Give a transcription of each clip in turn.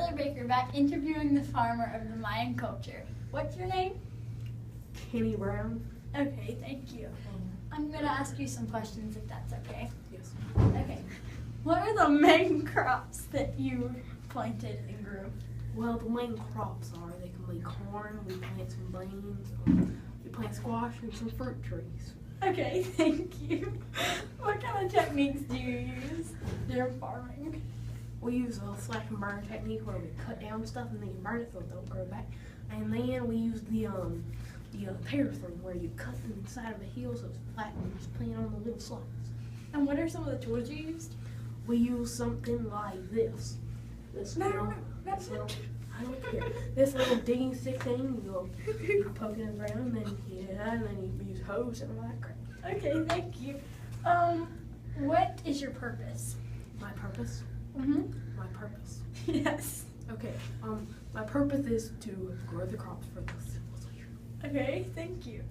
Taylor Baker, back interviewing the farmer of the Mayan culture. What's your name? Kenny Brown. Okay, thank you. I'm going to ask you some questions if that's okay. Yes. Okay. What are the main crops that you planted and grew? Well, the main crops are, they can be corn, we plant some beans, we plant squash and some fruit trees. Okay, thank you. What kind of techniques do you use during farming? We use a slash and burn technique where we cut down stuff and then you burn it so it don't grow back. And then we use the tear through where you cut inside of the heel so it's flat and you just plant on the little slots. And what are some of the tools you used? We use something like this. This little, I don't care. This little digging stick thing, you poke it in the ground and then you hit it out and then you use hose and all that crap. Okay, thank you. What is your purpose? My purpose? Mm-hmm. My purpose. Yes. Okay, my purpose is to grow the crops for the civilization. Okay, thank you.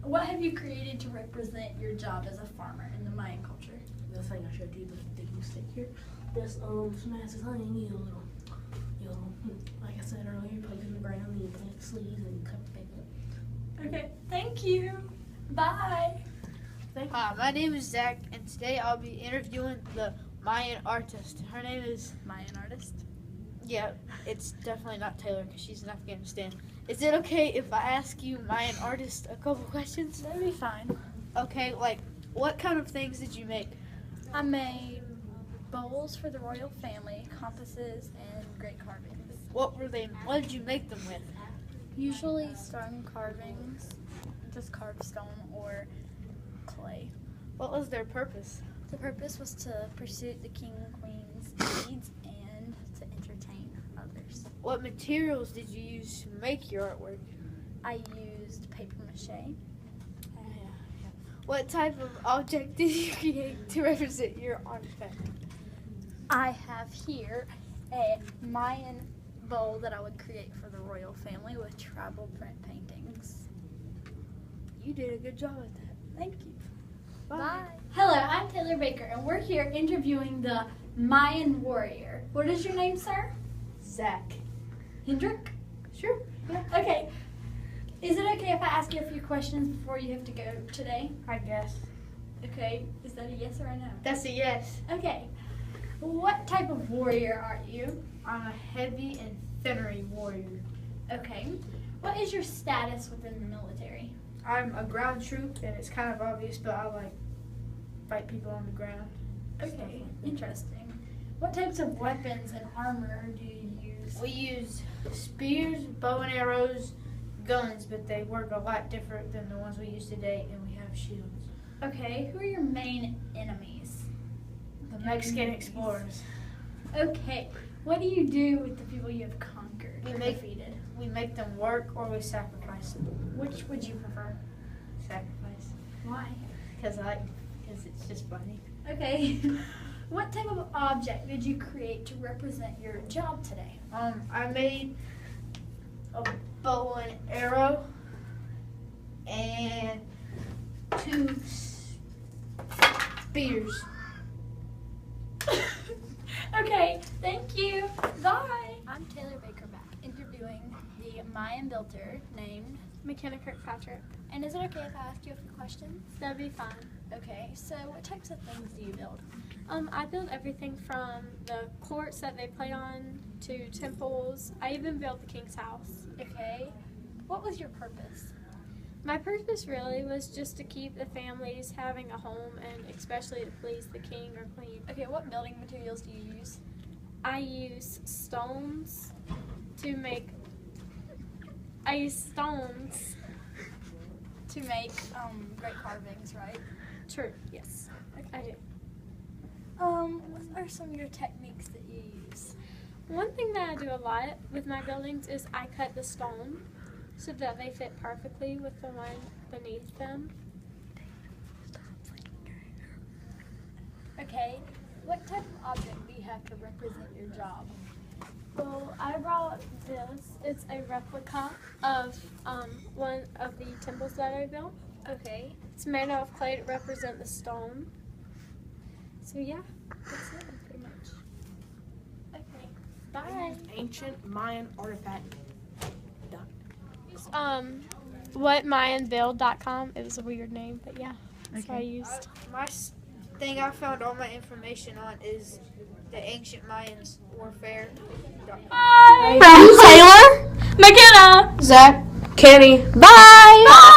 What have you created to represent your job as a farmer in the Mayan culture? The thing I showed you, the digging stick here. This massive thing, you like I said earlier, you poke it in the ground and you plant the sleeves and you cut the paper up. Okay, thank you. Bye. Thank you. Hi, my name is Zach, and today I'll be interviewing the Mayan artist. Her name is... Mayan artist? Yeah, it's definitely not Taylor because she's in Afghanistan. Is it okay if I ask you, Mayan artist, a couple questions? That'd be fine. Okay, like, what kind of things did you make? I made bowls for the royal family, compasses, and great carvings. What did you make them with? Usually stone carvings, just carved stone or clay. What was their purpose? The purpose was to pursue the king and queen's needs and to entertain others. What materials did you use to make your artwork? I used paper mache. What type of object did you create to represent your artifact? I have here a Mayan bowl that I would create for the royal family with tribal print paintings. You did a good job at that. Thank you. Bye. Hello, I'm Taylor Baker, and we're here interviewing the Mayan warrior. What is your name, sir? Zach. Hendrick? Sure. Yeah. Okay. Is it okay if I ask you a few questions before you have to go today? I guess. Okay. Is that a yes or a no? That's a yes. Okay. What type of warrior are you? I'm a heavy infantry warrior. Okay. What is your status within the military? I'm a ground troop, and it's kind of obvious, but I like fight people on the ground. Okay. Interesting. What types of weapons and armor do you use? We use spears, bow and arrows, guns, but they work a lot different than the ones we use today, and we have shields. Okay. Who are your main enemies? The Mexican explorers. Okay. What do you do with the people you have conquered or make- defeated? We make them work or we sacrifice them. Which would you prefer? Sacrifice. Why? Because it's just funny. Okay. What type of object did you create to represent your job today? I made a bow and arrow and 2 spears. Okay, thank you. Bye. I'm Taylor Baker back, interviewing the Mayan builder named McKenna Kirkpatrick. And is it okay if I ask you a few questions? That'd be fine. Okay, so what types of things do you build? I build everything from the courts that they play on to temples. I even built the king's house. Okay. What was your purpose? My purpose really was just to keep the families having a home and especially to please the king or queen. Okay, what building materials do you use? I use stones to make Great carvings, right? True, yes. I do. What are some of your techniques that you use? One thing that I do a lot with my buildings is I cut the stone so that they fit perfectly with the one beneath them. Okay, what type of object do you have to represent your job? Well, I brought this. It's a replica of one of the temples that I built. Okay. It's made out of clay to represent the stone. So yeah, that's it pretty much. Okay. Bye. Ancient Mayan artifact. Whatmayanbuild.com. It was a weird name, but yeah, that's what I used. Thing I found all my information on is the ancient Mayans warfare. Bye. From Taylor, McKenna, Zach, Kenny. Bye.